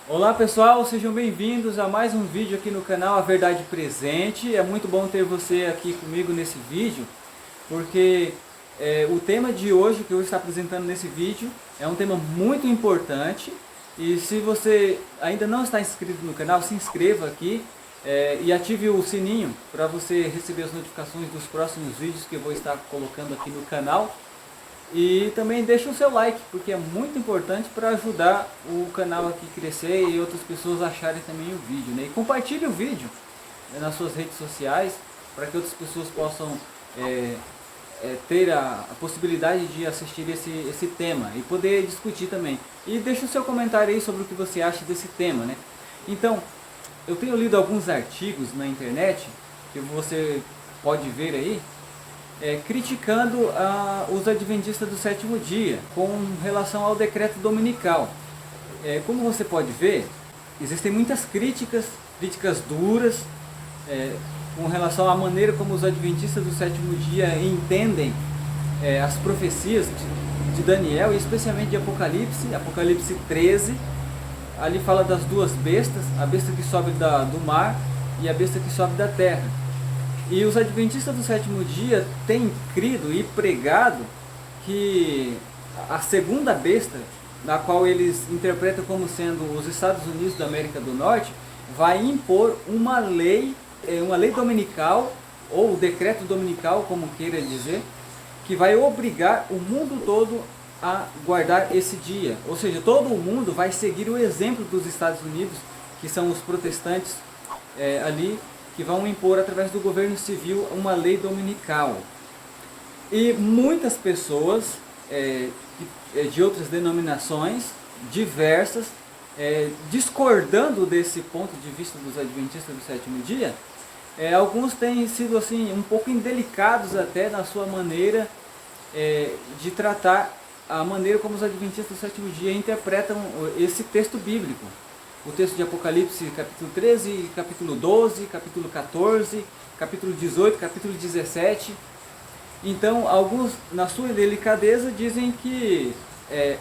Olá pessoal, sejam bem-vindos a mais um vídeo aqui no canal A Verdade Presente. É muito bom ter você aqui comigo nesse vídeo, porque o tema de hoje que eu vou estar apresentando nesse vídeo é um tema muito importante. E se você ainda não está inscrito no canal, se inscreva aqui e ative o sininho para você receber as notificações dos próximos vídeos que eu vou estar colocando aqui no canal. E também deixa o seu like, porque é muito importante para ajudar o canal aqui a crescer e outras pessoas acharem também o vídeo, né? E compartilhe o vídeo nas suas redes sociais para que outras pessoas possam ter a possibilidade de assistir esse tema e poder discutir também. E deixa o seu comentário aí sobre o que você acha desse tema, né? Então, eu tenho lido alguns artigos na internet que você pode ver aí, criticando os adventistas do sétimo dia com relação ao decreto dominical. Como você pode ver, existem muitas críticas duras, com relação à maneira como os adventistas do sétimo dia entendem as profecias de Daniel, e especialmente de Apocalipse 13. Ali fala das duas bestas, a besta que sobe do mar e a besta que sobe da terra. E os adventistas do sétimo dia têm crido e pregado que a segunda besta, na qual eles interpretam como sendo os Estados Unidos da América do Norte, vai impor uma lei dominical, ou decreto dominical, como queira dizer, que vai obrigar o mundo todo a guardar esse dia. Ou seja, todo o mundo vai seguir o exemplo dos Estados Unidos, que são os protestantes ali, que vão impor através do governo civil uma lei dominical. E muitas pessoas de outras denominações diversas, discordando desse ponto de vista dos adventistas do sétimo dia, alguns têm sido assim um pouco indelicados até na sua maneira de tratar a maneira como os adventistas do sétimo dia interpretam esse texto bíblico. O texto de Apocalipse capítulo 13, capítulo 12, capítulo 14, capítulo 18, capítulo 17. Então, alguns, na sua delicadeza, dizem que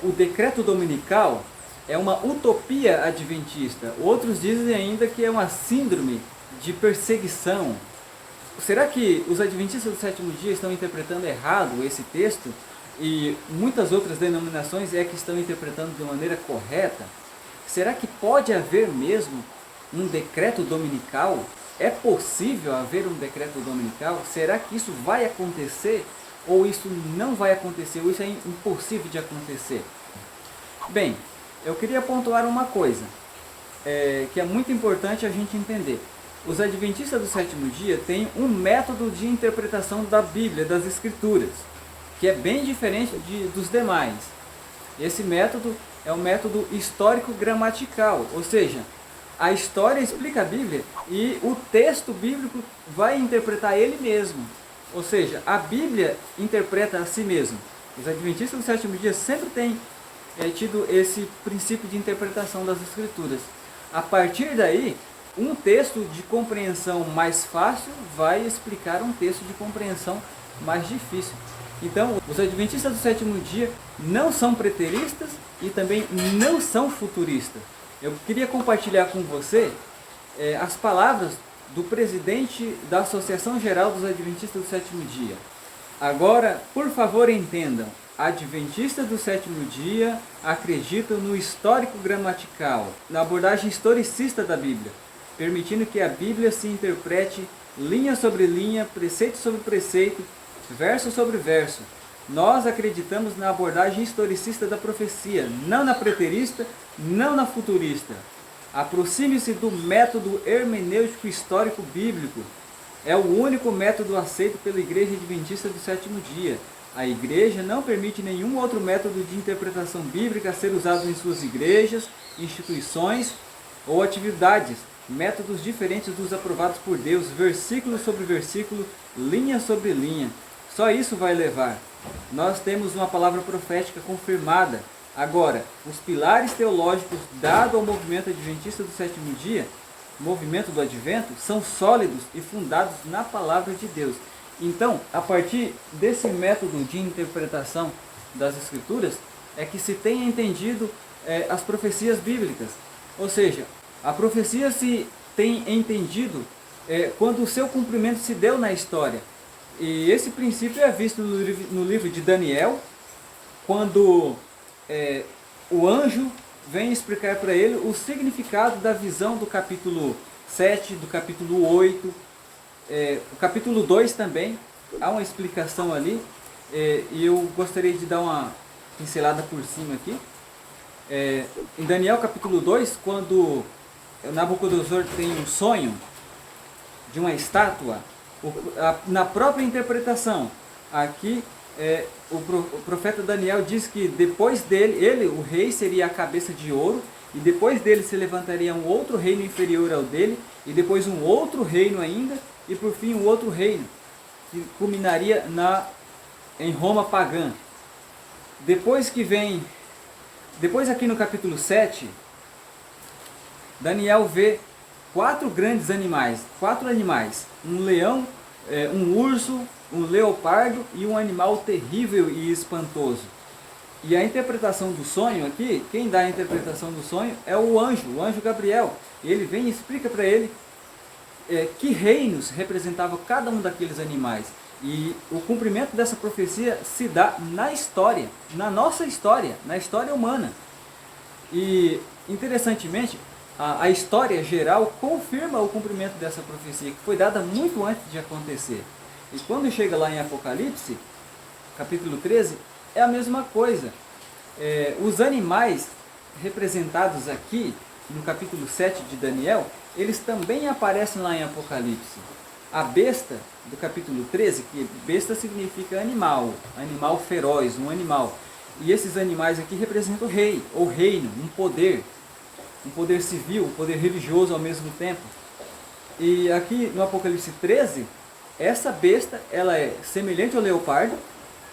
o decreto dominical é uma utopia adventista. Outros dizem ainda que é uma síndrome de perseguição. Será que os adventistas do sétimo dia estão interpretando errado esse texto e muitas outras denominações que estão interpretando de maneira correta? Será que pode haver mesmo um decreto dominical? É possível haver um decreto dominical? Será que isso vai acontecer? Ou isso não vai acontecer? Ou isso é impossível de acontecer? Bem, eu queria pontuar uma coisa, que é muito importante a gente entender. Os adventistas do sétimo dia têm um método de interpretação da Bíblia, das Escrituras, que é bem diferente dos demais. Esse método é um método histórico-gramatical, ou seja, a história explica a Bíblia e o texto bíblico vai interpretar ele mesmo. Ou seja, a Bíblia interpreta a si mesmo. Os adventistas do sétimo dia sempre têm tido esse princípio de interpretação das Escrituras. A partir daí, um texto de compreensão mais fácil vai explicar um texto de compreensão mais difícil. Então, os adventistas do sétimo dia não são preteristas e também não são futuristas. Eu queria compartilhar com você as palavras do presidente da Associação Geral dos Adventistas do Sétimo Dia. Agora, por favor, entendam, adventistas do sétimo dia acreditam no histórico gramatical, na abordagem historicista da Bíblia, permitindo que a Bíblia se interprete linha sobre linha, preceito sobre preceito, verso sobre verso. Nós acreditamos na abordagem historicista da profecia, não na preterista, não na futurista. Aproxime-se do método hermenêutico histórico bíblico. É o único método aceito pela Igreja Adventista do sétimo dia. A Igreja não permite nenhum outro método de interpretação bíblica ser usado em suas igrejas, instituições ou atividades. Métodos diferentes dos aprovados por Deus, versículo sobre versículo, linha sobre linha. Só isso vai levar. Nós temos uma palavra profética confirmada. Agora, os pilares teológicos dados ao movimento adventista do sétimo dia, movimento do advento, são sólidos e fundados na palavra de Deus. Então, a partir desse método de interpretação das Escrituras, é que se tem entendido as profecias bíblicas. Ou seja, a profecia se tem entendido quando o seu cumprimento se deu na história. E esse princípio é visto no livro de Daniel, quando o anjo vem explicar para ele o significado da visão do capítulo 7, do capítulo 8, o capítulo 2 também, há uma explicação ali, e eu gostaria de dar uma pincelada por cima aqui. Em Daniel capítulo 2, quando Nabucodonosor tem um sonho de uma estátua, na própria interpretação, aqui o profeta Daniel diz que depois dele, o rei seria a cabeça de ouro, e depois dele se levantaria um outro reino inferior ao dele, e depois um outro reino ainda, e por fim um outro reino, que culminaria em Roma pagã. Depois aqui no capítulo 7, Daniel vê quatro animais, um leão, um urso, um leopardo e um animal terrível e espantoso. E a interpretação do sonho aqui, quem dá a interpretação do sonho é o anjo Gabriel. Ele vem e explica para ele que reinos representavam cada um daqueles animais. E o cumprimento dessa profecia se dá na história, na nossa história, na história humana. E, interessantemente, a história geral confirma o cumprimento dessa profecia, que foi dada muito antes de acontecer. E quando chega lá em Apocalipse, capítulo 13, é a mesma coisa. Os animais representados aqui, no capítulo 7 de Daniel, eles também aparecem lá em Apocalipse. A besta, do capítulo 13, que besta significa animal, animal feroz, um animal. E esses animais aqui representam o rei, ou reino, um poder civil, um poder religioso ao mesmo tempo. E aqui no Apocalipse 13, essa besta, ela é semelhante ao leopardo,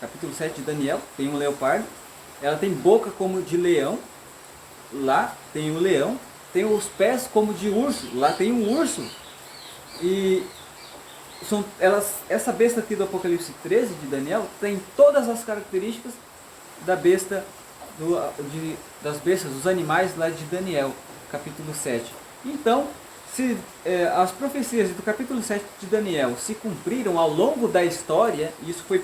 capítulo 7 de Daniel, tem um leopardo, ela tem boca como de leão, lá tem um leão, tem os pés como de urso, lá tem um urso. E essa besta aqui do Apocalipse 13 de Daniel tem todas as características da besta, das bestas, dos animais lá de Daniel, capítulo 7. Então, se as profecias do capítulo 7 de Daniel se cumpriram ao longo da história, e isso foi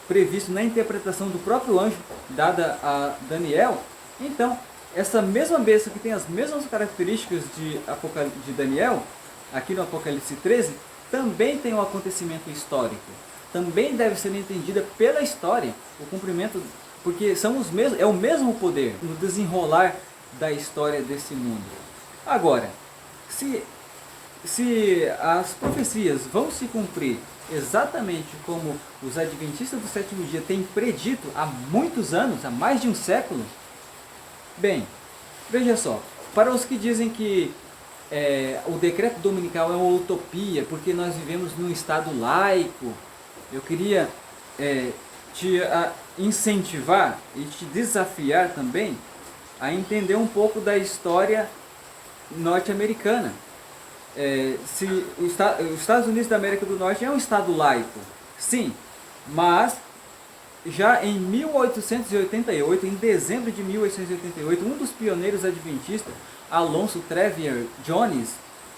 previsto na interpretação do próprio anjo dada a Daniel, então essa mesma besta que tem as mesmas características de Daniel, aqui no Apocalipse 13, também tem um acontecimento histórico. Também deve ser entendida pela história, o cumprimento, porque é o mesmo poder no desenrolar da história desse mundo. Agora, se as profecias vão se cumprir exatamente como os adventistas do sétimo dia têm predito há muitos anos, há mais de um século, bem, veja só, para os que dizem que o decreto dominical é uma utopia, porque nós vivemos num estado laico, eu queria te incentivar e te desafiar também a entender um pouco da história norte-americana. Os Estados Unidos da América do Norte é um estado laico, sim, mas já em 1888, em dezembro de 1888, um dos pioneiros adventistas, Alonso Trevier Jones,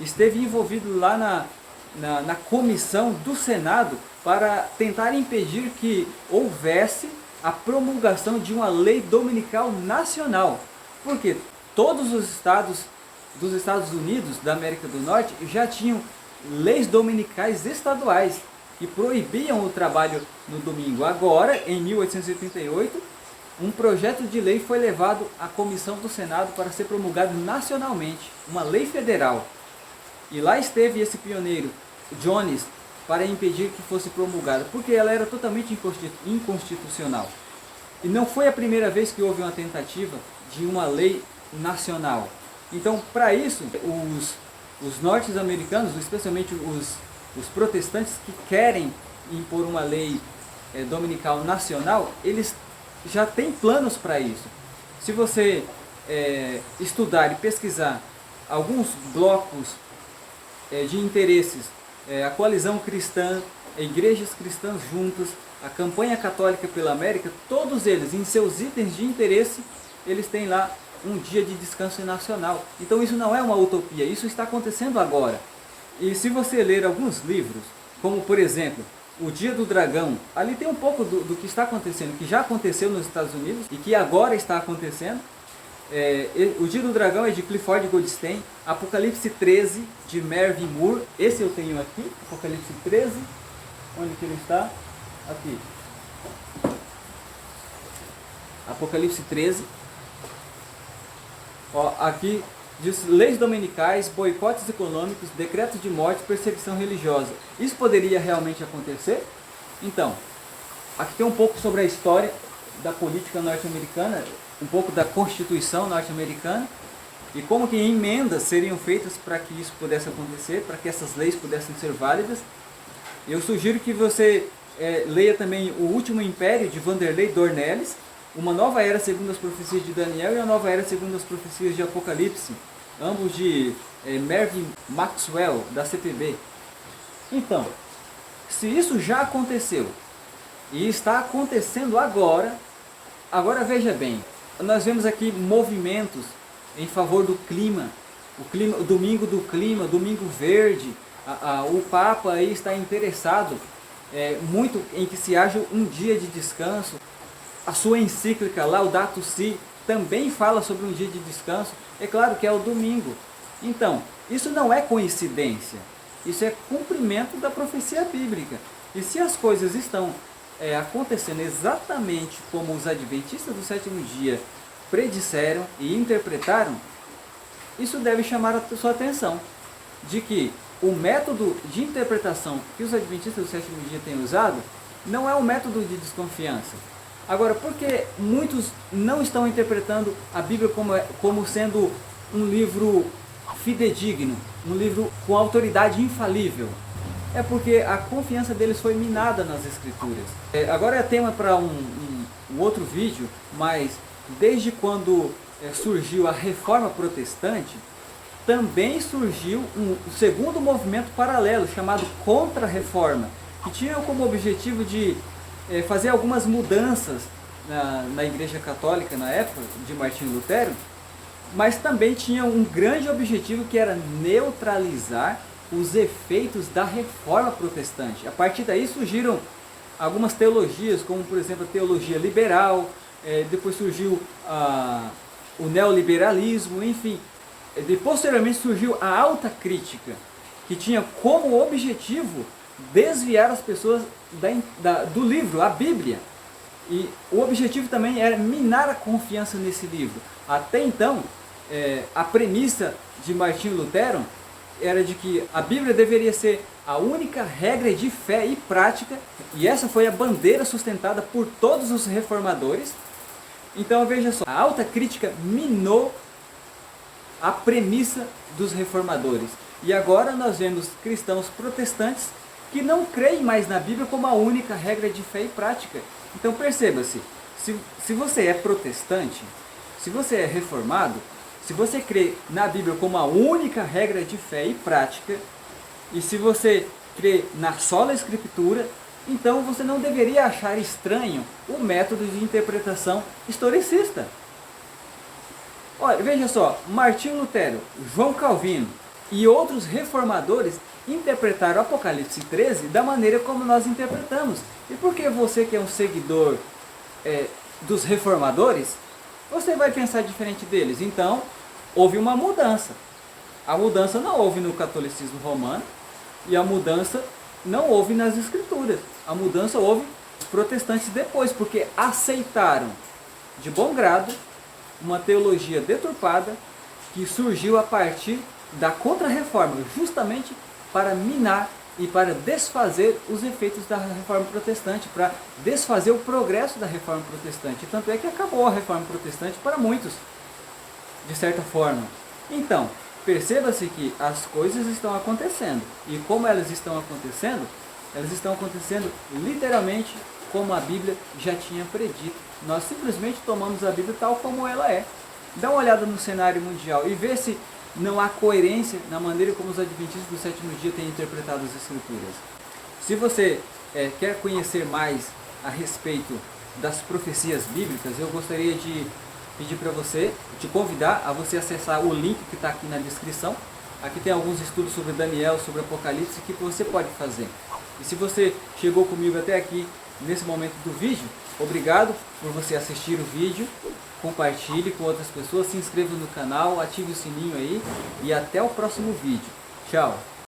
esteve envolvido lá na comissão do Senado para tentar impedir que houvesse a promulgação de uma lei dominical nacional, porque todos os estados dos Estados Unidos da América do Norte já tinham leis dominicais estaduais que proibiam o trabalho no domingo. Agora, em 1888, um projeto de lei foi levado à comissão do Senado para ser promulgado nacionalmente, uma lei federal. E lá esteve esse pioneiro, Jones, para impedir que fosse promulgada, porque ela era totalmente inconstitucional. E não foi a primeira vez que houve uma tentativa de uma lei nacional. Então, para isso, os norte-americanos, especialmente os protestantes que querem impor uma lei dominical nacional, eles já têm planos para isso. Se você estudar e pesquisar alguns blocos de interesses, a coalizão cristã, igrejas cristãs juntas, a campanha católica pela América, todos eles, em seus itens de interesse, eles têm lá um dia de descanso nacional. Então isso não é uma utopia, isso está acontecendo agora. E se você ler alguns livros, como por exemplo, O Dia do Dragão, ali tem um pouco do que está acontecendo, que já aconteceu nos Estados Unidos e que agora está acontecendo. O Dia do Dragão é de Clifford Goldstein, Apocalipse 13 de Mervyn Moore, esse eu tenho aqui, Apocalipse 13, onde que ele está? Aqui. Apocalipse 13, ó, aqui diz leis dominicais, boicotes econômicos, decretos de morte, perseguição religiosa. Isso poderia realmente acontecer? Então, aqui tem um pouco sobre a história da política norte-americana, um pouco da Constituição norte-americana e como que emendas seriam feitas para que isso pudesse acontecer, para que essas leis pudessem ser válidas. Eu sugiro que você leia também O Último Império, de Vanderlei Dornelles, Uma Nova Era segundo as profecias de Daniel e Uma Nova Era segundo as profecias de Apocalipse, ambos de Mervyn Maxwell, da CPB. Então, se isso já aconteceu e está acontecendo agora veja bem, nós vemos aqui movimentos em favor do clima, o domingo do clima, domingo verde, o Papa aí está interessado muito em que se haja um dia de descanso. A sua encíclica Laudato Si também fala sobre um dia de descanso, é claro que é o domingo. Então, isso não é coincidência, isso é cumprimento da profecia bíblica. E se as coisas estão acontecendo exatamente como os adventistas do sétimo dia predisseram e interpretaram, isso deve chamar a sua atenção, de que o método de interpretação que os adventistas do sétimo dia têm usado não é um método de desconfiança. Agora, por que muitos não estão interpretando a Bíblia como sendo um livro fidedigno, um livro com autoridade infalível? É porque a confiança deles foi minada nas Escrituras. Agora é tema para um outro vídeo, mas desde quando surgiu a Reforma Protestante, também surgiu um segundo movimento paralelo, chamado Contra-Reforma, que tinha como objetivo de fazer algumas mudanças na Igreja Católica na época de Martinho Lutero, mas também tinha um grande objetivo que era neutralizar os efeitos da Reforma Protestante. A partir daí surgiram algumas teologias, como por exemplo a teologia liberal, depois surgiu o neoliberalismo, enfim. Posteriormente surgiu a alta crítica, que tinha como objetivo desviar as pessoas do livro, a Bíblia. E o objetivo também era minar a confiança nesse livro. Até então, a premissa de Martinho Lutero era de que a Bíblia deveria ser a única regra de fé e prática, e essa foi a bandeira sustentada por todos os reformadores. Então veja só, a alta crítica minou a premissa dos reformadores. E agora nós vemos cristãos protestantes que não creem mais na Bíblia como a única regra de fé e prática. Então perceba-se, se você é protestante, se você é reformado, se você crê na Bíblia como a única regra de fé e prática, e se você crê na sola Escritura, então você não deveria achar estranho o método de interpretação historicista. Olha, veja só, Martinho Lutero, João Calvino e outros reformadores interpretaram Apocalipse 13 da maneira como nós interpretamos. E por que você que é um seguidor dos reformadores, você vai pensar diferente deles? Então, houve uma mudança. A mudança não houve no catolicismo romano e a mudança não houve nas Escrituras. A mudança houve nos protestantes depois, porque aceitaram de bom grado uma teologia deturpada que surgiu a partir da Contra-Reforma, justamente para minar e para desfazer os efeitos da Reforma Protestante, para desfazer o progresso da Reforma Protestante. Tanto é que acabou a Reforma Protestante para muitos, de certa forma. Então, perceba-se que as coisas estão acontecendo. E como elas estão acontecendo literalmente como a Bíblia já tinha predito. Nós simplesmente tomamos a Bíblia tal como ela é. Dá uma olhada no cenário mundial e vê se não há coerência na maneira como os adventistas do sétimo dia têm interpretado as Escrituras. Se você quer conhecer mais a respeito das profecias bíblicas, eu gostaria de pedir para você, te convidar a você acessar o link que está aqui na descrição. Aqui tem alguns estudos sobre Daniel, sobre Apocalipse, que você pode fazer. E se você chegou comigo até aqui, nesse momento do vídeo, obrigado por você assistir o vídeo, compartilhe com outras pessoas, se inscreva no canal, ative o sininho aí e até o próximo vídeo. Tchau!